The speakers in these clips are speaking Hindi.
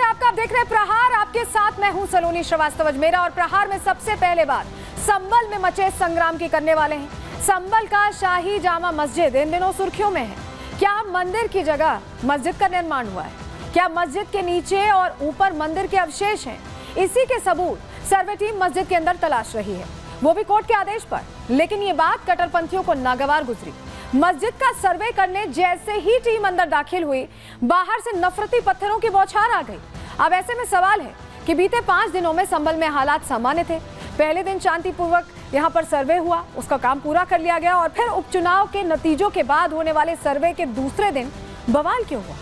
आपका, आप देख रहे हैं प्रहार, आपके साथ मैं हूं सलोनी श्रीवास्तव अजमेरा। और प्रहार में सबसे पहले बात संभल में मचे संग्राम की करने वाले हैं। संभल का शाही जामा मस्जिद इन दिनों सुर्खियों में है। क्या मंदिर की जगह मस्जिद का निर्माण हुआ है? क्या मस्जिद के नीचे और ऊपर मंदिर के अवशेष हैं? इसी के सबूत सर्वे टीम मस्जिद के अंदर तलाश रही है, वो भी कोर्ट के आदेश पर। लेकिन ये बात कट्टरपंथियों को नागवार गुजरी। मस्जिद का सर्वे करने जैसे ही टीम अंदर दाखिल हुई, बाहर से नफरती पत्थरों की बौछार आ गई। अब ऐसे में सवाल है कि बीते 5 दिनों में संभल में हालात सामान्य थे। पहले दिन शांतिपूर्वक यहाँ पर सर्वे हुआ, उसका काम पूरा कर लिया गया, और फिर उपचुनाव के नतीजों के बाद होने वाले सर्वे के दूसरे दिन बवाल क्यों हुआ?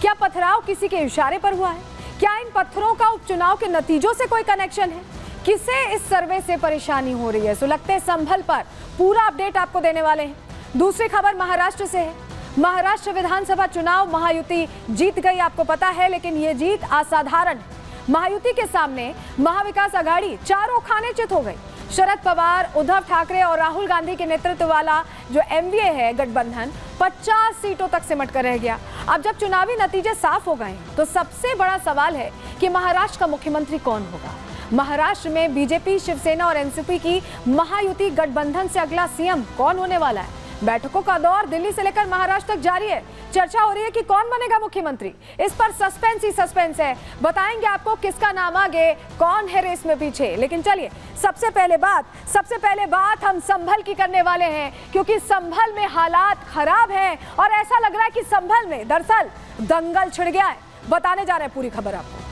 क्या पथराव किसी के इशारे पर हुआ है? क्या इन पत्थरों का उपचुनाव के नतीजों से कोई कनेक्शन है? किसे इस सर्वे से परेशानी हो रही है? सुलगते संभल पर पूरा अपडेट आपको देने वाले हैं। दूसरी खबर महाराष्ट्र से है। महाराष्ट्र विधानसभा चुनाव महायुति जीत गई, आपको पता है, लेकिन ये जीत असाधारण है। महायुति के सामने महाविकास आघाड़ी चारों खाने चित हो गई। शरद पवार, उद्धव ठाकरे और राहुल गांधी के नेतृत्व वाला जो एमवीए है गठबंधन 50 सीटों तक सिमट कर रह गया। अब जब चुनावी नतीजे साफ हो गए तो सबसे बड़ा सवाल है कि महाराष्ट्र का मुख्यमंत्री कौन होगा। महाराष्ट्र में बीजेपी, शिवसेना और एनसीपी की महायुति गठबंधन से अगला सीएम कौन होने वाला है? बैठकों का दौर दिल्ली से लेकर महाराष्ट्र तक जारी है। चर्चा हो रही है कि कौन बनेगा मुख्यमंत्री। इस पर सस्पेंस ही सस्पेंस है। बताएंगे आपको किसका नाम आगे, कौन है रेस में पीछे। लेकिन चलिए सबसे पहले बात हम संभल की करने वाले हैं, क्योंकि संभल में हालात खराब हैं और ऐसा लग रहा है कि संभल में दरअसल दंगल छिड़ गया है। बताने जा रहे हैं पूरी खबर आपको।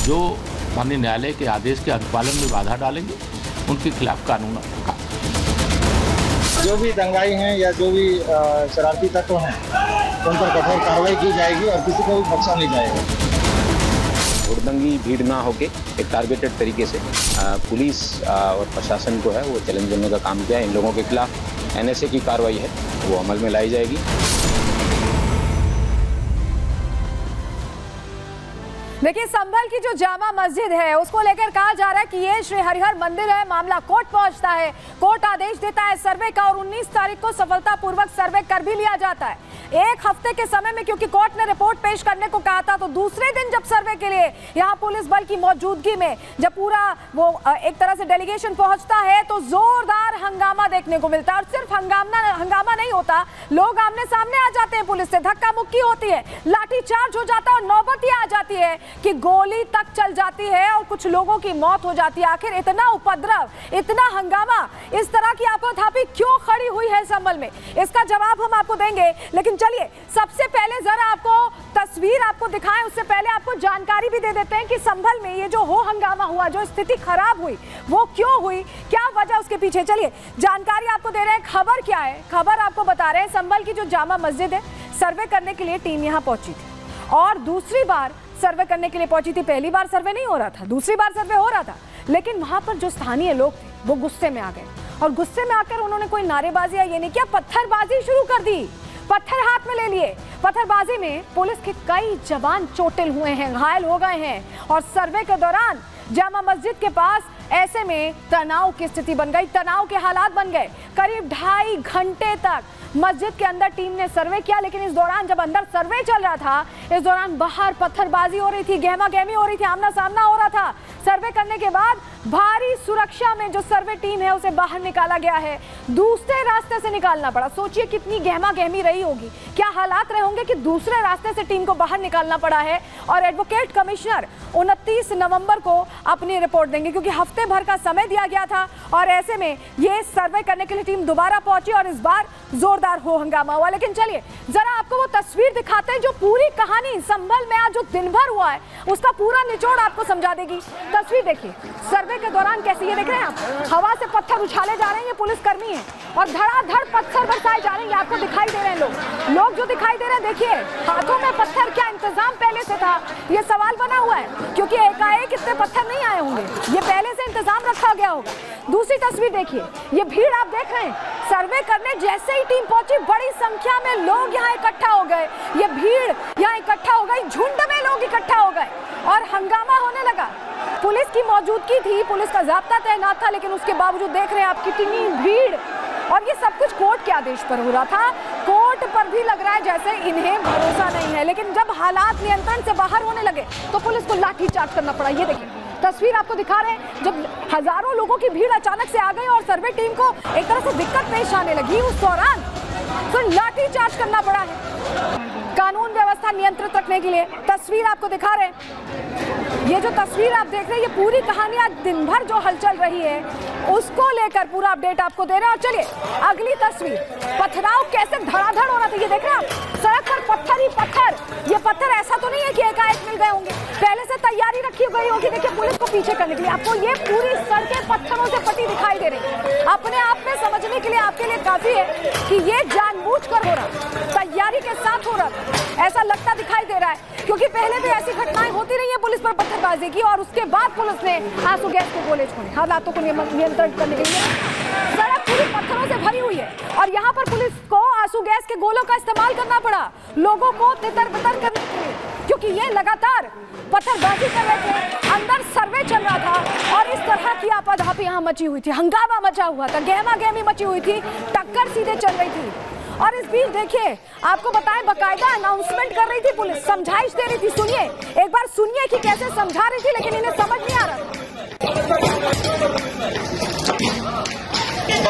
जो माननीय न्यायालय के आदेश के अनुपालन में बाधा डालेंगे उनके खिलाफ कानून होगा। जो भी दंगाई हैं या जो भी शरारती तत्व हैं उन पर कठोर कार्रवाई की जाएगी और किसी को भी बख्शा नहीं जाएगा। हुड़दंगी भीड़ ना होके एक टारगेटेड तरीके से पुलिस और प्रशासन को है वो चैलेंज करने का काम किया है। इन लोगों के खिलाफ एनएसए की कार्रवाई है वो अमल में लाई जाएगी। देखिए, संभल की जो जामा मस्जिद है उसको लेकर कहा जा रहा है कि ये श्री हरिहर मंदिर है। मामला कोर्ट पहुंचता है, कोर्ट आदेश देता है सर्वे का और 19 तारीख को सफलतापूर्वक सर्वे कर भी लिया जाता है। एक हफ्ते के समय में, क्योंकि कोर्ट ने रिपोर्ट पेश करने को कहा था, तो दूसरे दिन जब सर्वे के लिए यहाँ पुलिस बल की मौजूदगी में जब पूरा वो एक तरह से डेलीगेशन पहुंचता है तो जोरदार हंगामा देखने को मिलता है। और सिर्फ हंगामा नहीं होता, लोग आमने सामने आ जाते हैं, पुलिस से धक्का मुक्की होती है, लाठीचार्ज हो जाता है और नौबत आ जाती है कि गोली तक चल जाती है और कुछ लोगों की मौत हो जाती है। आखिर इतना उपद्रव, इतना हंगामा, इस तरह की आपाधापी क्यों खड़ी हुई है संभल में, इसका जवाब हम आपको देंगे। लेकिन चलिए सबसे पहले जरा आपको तस्वीर आपको दिखाएं, उससे पहले आपको जानकारी भी दे देते हैं कि संभल में ये जो हो हंगामा हुआ, जो स्थिति खराब हुई, वो क्यों हुई, क्या वजह उसके पीछे। चलिए जानकारी आपको दे रहे हैं। खबर क्या है, खबर आपको बता रहे हैं। संभल की जो जामा मस्जिद है, सर्वे करने के लिए टीम यहाँ पहुंची थी और दूसरी बार सर्वे करने के लिए पहुंची थी। पहली बार सर्वे नहीं हो रहा था, दूसरी बार सर्वे हो रहा था, लेकिन वहां पर जो स्थानीय लोग थे वो गुस्से में आ गए और गुस्से में आकर उन्होंने कोई नारेबाजी या ये नहीं किया, पत्थरबाजी शुरू कर दी, पत्थर हाथ में ले लिए। पत्थरबाजी में पुलिस के कई जवान चोटिल हुए हैं, घायल हो गए हैं और सर्वे के दौरान जामा मस्जिद के पास ऐसे में तनाव की स्थिति बन गई, तनाव के हालात बन गए। करीब 2.5 घंटे तक मस्जिद के अंदर टीम ने सर्वे किया, लेकिन इस दौरान जब अंदर सर्वे चल रहा था, इस दौरान बाहर पत्थरबाजी हो रही थी, गहमा गहमी हो रही थी, आमना सामना हो रहा था। सर्वे करने के बाद भारी सुरक्षा में जो सर्वे टीम है उसे बाहर निकाला गया है, दूसरे रास्ते से निकालना पड़ा। सोचिए कितनी गहमा गहमी रही होगी, क्या हालात रहे होंगे कि दूसरे रास्ते से टीम को बाहर निकालना पड़ा है। और एडवोकेट कमिश्नर 29 नवंबर को अपनी रिपोर्ट देंगे, क्योंकि हफ्ते भर का समय दिया गया था और ऐसे में ये सर्वे करने के लिए टीम दोबारा पहुंची और इस बार जोरदार हो हंगामा हुआ। लेकिन चलिए जरा आपको वो तस्वीर दिखाते हैं जो पूरी कहानी संभल में आज जो दिन भर हुआ है उसका पूरा निचोड़ आपको समझा देगी। तस्वीर देखिए, सर्वे के दौरान कैसी, ये देख रहे हैं आप, हवा से पत्थर उछाले जा रहे हैं, ये पुलिसकर्मी हैं और धड़ाधड़ पत्थर बरसाए जा रहे हैं। आपको दिखाई दे रहे हैं लोग जो दिखाई दे रहे हैं, देखिए हाथों में पत्थर, क्या इंतजाम पहले से था, ये सवाल बना हुआ है, क्योंकि एकाएक इतने पत्थर नहीं आए होंगे, ये पहले से इंतजाम रखा गया होगा। दूसरी तस्वीर देखिए, ये भीड़ आप देख रहे हैं, सर्वे करने जैसे ही टीम पहुंची बड़ी संख्या में लोग यहाँ इकट्ठा हो गए, ये भीड़ यहाँ इकट्ठा हो गई, झुंड में लोग इकट्ठा हो गए और हंगामा होने लगा। पुलिस की मौजूदगी थी, पुलिस का ज़ाब्ता तैनात था, लेकिन उसके बावजूद देख रहे हैं आप कितनी भीड़। और ये सब कुछ कोर्ट के आदेश पर हो रहा था। कोर्ट पर भी लग रहा है जैसे इन्हें भरोसा नहीं है, लेकिन जब हालात नियंत्रण से बाहर होने लगे तो पुलिस को लाठीचार्ज करना पड़ा। ये देखिए तस्वीर आपको दिखा रहे हैं, जब हजारों लोगों की भीड़ अचानक से आ गई और सर्वे टीम को एक तरह से दिक्कत पेश आने लगी, उस दौरान तो लाठीचार्ज करना पड़ा है कानून व्यवस्था नियंत्रित रखने के लिए। तस्वीर आपको दिखा रहे हैं, ये जो तस्वीर आप देख रहे हैं, ये पूरी कहानी आज दिन भर जो हलचल रही है उसको लेकर पूरा अपडेट आपको दे रहे हैं। और चलिए अगली तस्वीर, पथराव कैसे धड़ाधड़ हो रहा था, ये देख रहे हैं आप, सड़क पर पत्थर ही पत्थर। ये पत्थर ऐसा तो नहीं है कि एकाएक मिल गए होंगे, पहले से तैयारी रखी गई होगी। देखिए पुलिस को पीछे करने के लिए आपको ये पूरी सड़कें पत्थरों से पटी दिखाई दे रही है। अपने आप में समझने के लिए आपके लिए काफी है कि ये जानबूझकर हो रहा, तैयारी के साथ हो रहा, ऐसा लगता दिखाई दे रहा है, क्योंकि पहले भी ऐसी घटनाएं होती रही है पुलिस पर पत्थरबाजी की, और उसके बाद पुलिस ने आंसू गैस के गोले छोड़े हालातों को नियंत्रित करने के लिए। सड़क पूरी पत्थरों से भरी हुई है और यहाँ पर पुलिस को आंसू गैस के गोलों का इस्तेमाल करना पड़ा लोगों को तितर-बितर करने के लिए, क्योंकि ये लगातार पत्थरबाजी कर रहे थे। अंदर सर्वे चल रहा था और इस तरह की आपाधापी यहाँ मची हुई थी, हंगामा मचा हुआ था, गहमा गहमी मची हुई थी, टक्कर सीधे चल रही थी। और इस बीच देखिए आपको बताएं, बाकायदा अनाउंसमेंट कर रही थी पुलिस, समझाइश दे रही थी। सुनिए एक बार, सुनिए कि कैसे समझा रही थी, लेकिन इन्हें समझ नहीं आ रहा।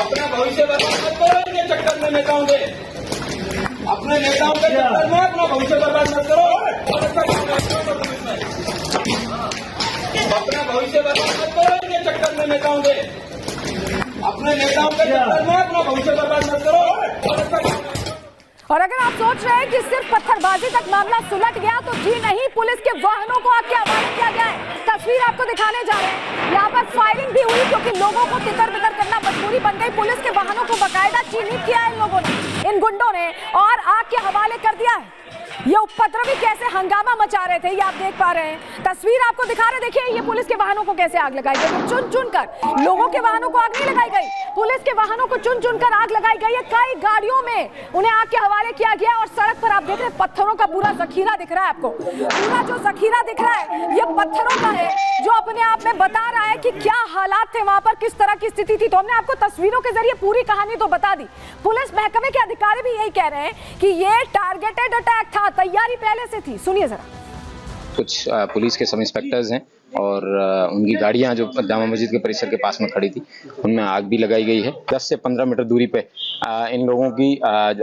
अपना भविष्य बर्बाद मत करो इनके चक्कर में नेताओं के, अपने नेताओं के चक्कर में अपना भविष्य बर्बाद मत करो। अपना भविष्य बर्बाद मत करो इनके चक्कर में नेताओं के, अपने नेताओं के चक्कर में अपना भविष्य बर्बाद मत करो। और अगर आप सोच रहे हैं कि सिर्फ पत्थरबाजी तक मामला सुलट गया, तो जी नहीं, पुलिस के वाहनों को आपके हवाले किया गया है। तस्वीर आपको दिखाने जा रहे हैं, यहाँ पर फायरिंग भी हुई क्योंकि लोगों को तितर-बितर करना मजबूरी बन गई। पुलिस के वाहनों को बाकायदा चिन्हित किया है इन लोगों ने, इन गुंडों ने, और आग के हवाले कर दिया है। ये उपद्रवी कैसे हंगामा मचा रहे थे, ये आप देख पा रहे हैं। तस्वीर आपको दिखा रहे, देखिए ये पुलिस के वाहनों को कैसे आग लगाई गई, चुन चुन कर। लोगों के वाहनों को आग नहीं लगाई गई, पुलिस के वाहनों को चुन चुन कर आग लगाई गई है। कई गाड़ियों में उन्हें आग के हवाले किया गया और सड़क पर आप देख रहे हैं पत्थरों का पूरा जखीरा दिख रहा है आपको। पूरा जो जखीरा दिख रहा है ये पत्थरों का है, जो अपने आप में बता रहा है कि क्या हालात थे वहां पर, किस तरह की स्थिति थी। तो हमने आपको तस्वीरों के जरिए पूरी कहानी तो बता दी। पुलिस महकमे के अधिकारी भी यही कह रहे हैं कि ये टारगेटेड अटैक था, तैयारी पहले से थी। सुनिए जरा। कुछ पुलिस के सब इंस्पेक्टर्स हैं और उनकी गाड़ियां जो जामा मस्जिद के परिसर के पास में खड़ी थी, उनमें आग भी लगाई गई है। 10 से 15 मीटर दूरी पे इन लोगों की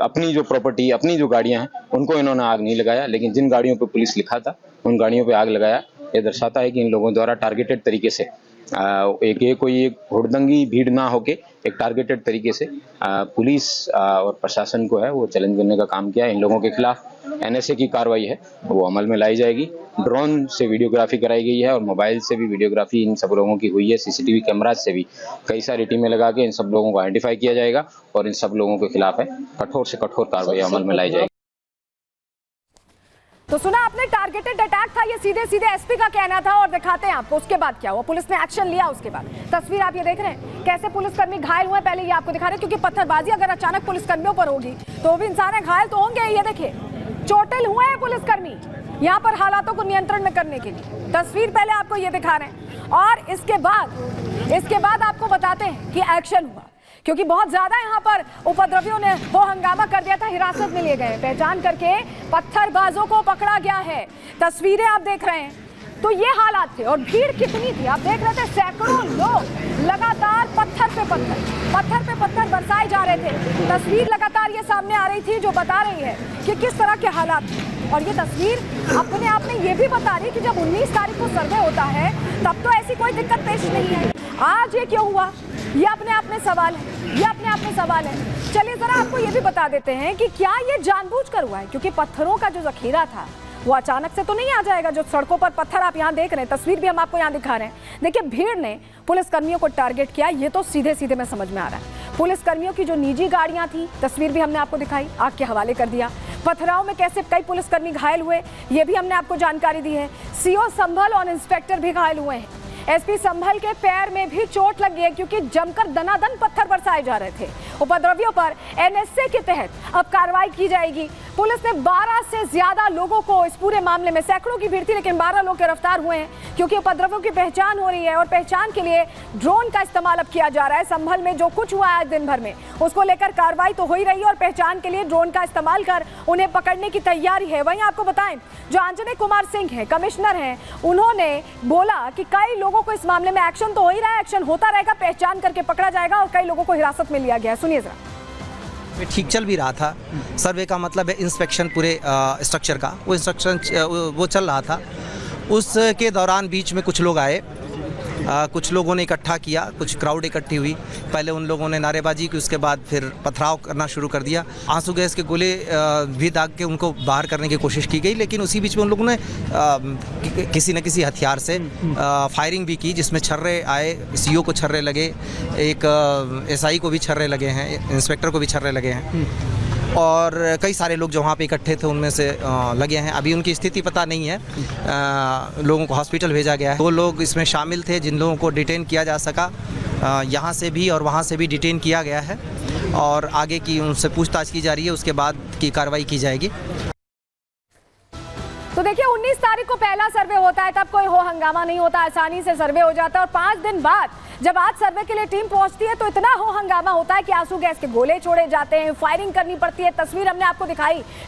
अपनी जो प्रॉपर्टी, अपनी जो गाड़ियां हैं, उनको इन्होंने आग नहीं लगाया, लेकिन जिन गाड़ियों पे पुलिस लिखा था उन गाड़ियों पे आग लगाया। ये दर्शाता है कि इन लोगों द्वारा टारगेटेड तरीके से कोई एक हुड़दंगी भीड़ ना होके एक टारगेटेड तरीके से पुलिस और प्रशासन को है वो चैलेंज करने का काम किया। इन लोगों के खिलाफ NSA की कार्रवाई है वो अमल में लाई जाएगी। ड्रोन से वीडियोग्राफी कराई गई है और मोबाइल से भी वीडियोग्राफी इन सब लोगों की हुई है। CCTV कैमराज से भी कई सारी टीमें लगा के इन सब लोगों को आइडेंटिफाई किया जाएगा और इन सब लोगों के खिलाफ है कठोर से कठोर कार्रवाई अमल में लाई जाएगी। तो सुना आपने, टारगेटेड अटैक था, ये सीधे सीधे SP का कहना था। और दिखाते हैं आपको उसके बाद क्या हुआ, पुलिस ने एक्शन लिया उसके बाद। तस्वीर आप ये देख रहे हैं कैसे पुलिसकर्मी घायल हुए, पहले ये आपको दिखा रहे हैं, क्योंकि पत्थरबाजी अगर अचानक पुलिसकर्मियों पर होगी तो भी इंसान घायल तो होंगे। ये देखिए चोटिल हुए हैं पुलिसकर्मी यहाँ पर हालातों को नियंत्रण में करने के लिए। तस्वीर पहले आपको ये दिखा रहे हैं और इसके बाद आपको बताते हैं कि एक्शन हुआ, क्योंकि बहुत ज्यादा यहाँ पर उपद्रवियों ने वो हंगामा कर दिया था। हिरासत में लिए गए, पहचान करके पत्थरबाजों को पकड़ा गया है। तस्वीरें आप देख रहे हैं, तो ये हालात थे और भीड़ कितनी थी आप देख रहे थे, सैकड़ों लोग लगातार पत्थर पे पत्थर बरसाए जा रहे थे। तस्वीर लगातार ये सामने आ रही थी जो बता रही है कि किस तरह के हालात थे। और ये तस्वीर अपने आप में ये भी बता रही कि जब 19 तारीख को सर्वे होता है तब तो ऐसी कोई दिक्कत पेश नहीं है, आज ये क्यों हुआ, ये अपने आप में सवाल है। चलिए जरा आपको ये भी बता देते हैं कि क्या ये जानबूझकर हुआ है, क्योंकि पत्थरों का जो जखीरा था वो अचानक से तो नहीं आ जाएगा। जो सड़कों पर पत्थर आप यहाँ देख रहे हैं, तस्वीर भी हम आपको यहाँ दिखा रहे हैं। देखिए भीड़ ने पुलिसकर्मियों को टारगेट किया, ये तो सीधे में समझ में आ रहा है। पुलिसकर्मियों की जो निजी गाड़ियां थी, तस्वीर भी हमने आपको दिखाई, आग के हवाले कर दिया। पथराव में कैसे कई पुलिसकर्मी घायल हुए, ये भी हमने आपको जानकारी दी है। CO संभल और इंस्पेक्टर भी घायल हुए हैं। एसपी संभल के पैर में भी चोट लगी है क्योंकि जमकर दनादन पत्थर बरसाए जा रहे थे। उपद्रवियों पर एनएसए के तहत अब कार्रवाई की जाएगी। पुलिस ने 12 से ज्यादा लोगों को, इस पूरे मामले में सैकड़ों की भीड़ थी लेकिन 12 लोग गिरफ्तार हुए हैं क्योंकि उपद्रवियों की पहचान हो रही है और पहचान के लिए ड्रोन का इस्तेमाल अब किया जा रहा है। संभल में जो कुछ हुआ है दिन भर में उसको लेकर कार्रवाई तो हो ही रही है और पहचान के लिए ड्रोन का इस्तेमाल कर उन्हें पकड़ने की तैयारी है। वहीं आपको बताएं, जो आंजनेय कुमार सिंह हैं, कमिश्नर हैं, उन्होंने बोला कि कई लोगों को इस मामले में एक्शन तो हो ही रहा है, एक्शन होता रहेगा, पहचान करके पकड़ा जाएगा और कई लोगों को हिरासत में लिया गया है। सुनिए जरा। ठीक चल भी रहा था। सर्वे का मतलब है इंस्पेक्शन पूरे स्ट्रक्चर का, वो इंस्ट्रक्शन वो चल रहा था। उसके दौरान बीच में कुछ लोग आए, कुछ लोगों ने इकट्ठा किया, कुछ क्राउड इकट्ठी हुई। पहले उन लोगों ने नारेबाजी की, उसके बाद फिर पथराव करना शुरू कर दिया। आंसू गैस के गोले भी दाग के उनको बाहर करने की कोशिश की गई, लेकिन उसी बीच में उन लोगों ने किसी न किसी हथियार से फायरिंग भी की, जिसमें छर्रे आए, सीओ को छर्रे लगे, एक एसआई को भी छर्रे लगे हैं, इंस्पेक्टर को भी छर्रे लगे हैं और कई सारे लोग जो वहाँ पे इकट्ठे थे उनमें से लगे हैं। अभी उनकी स्थिति पता नहीं है, लोगों को हॉस्पिटल भेजा गया है। 2 लोग इसमें शामिल थे जिन लोगों को डिटेन किया जा सका, यहाँ से भी और वहाँ से भी डिटेन किया गया है और आगे की उनसे पूछताछ की जा रही है, उसके बाद की कार्रवाई की जाएगी। तो देखिए 19 तारीख को पहला सर्वे होता है, तब कोई हो हंगामा नहीं होता, आसानी से सर्वे हो जाता है और 5 दिन बाद जब आज सर्वे के लिए टीम पहुंचती है तो इतना हो हंगामा होता है कि आंसू गैस के गोले छोड़े जाते हैं, फायरिंग करनी पड़ती है। तस्वीर हमने आपको दिखाई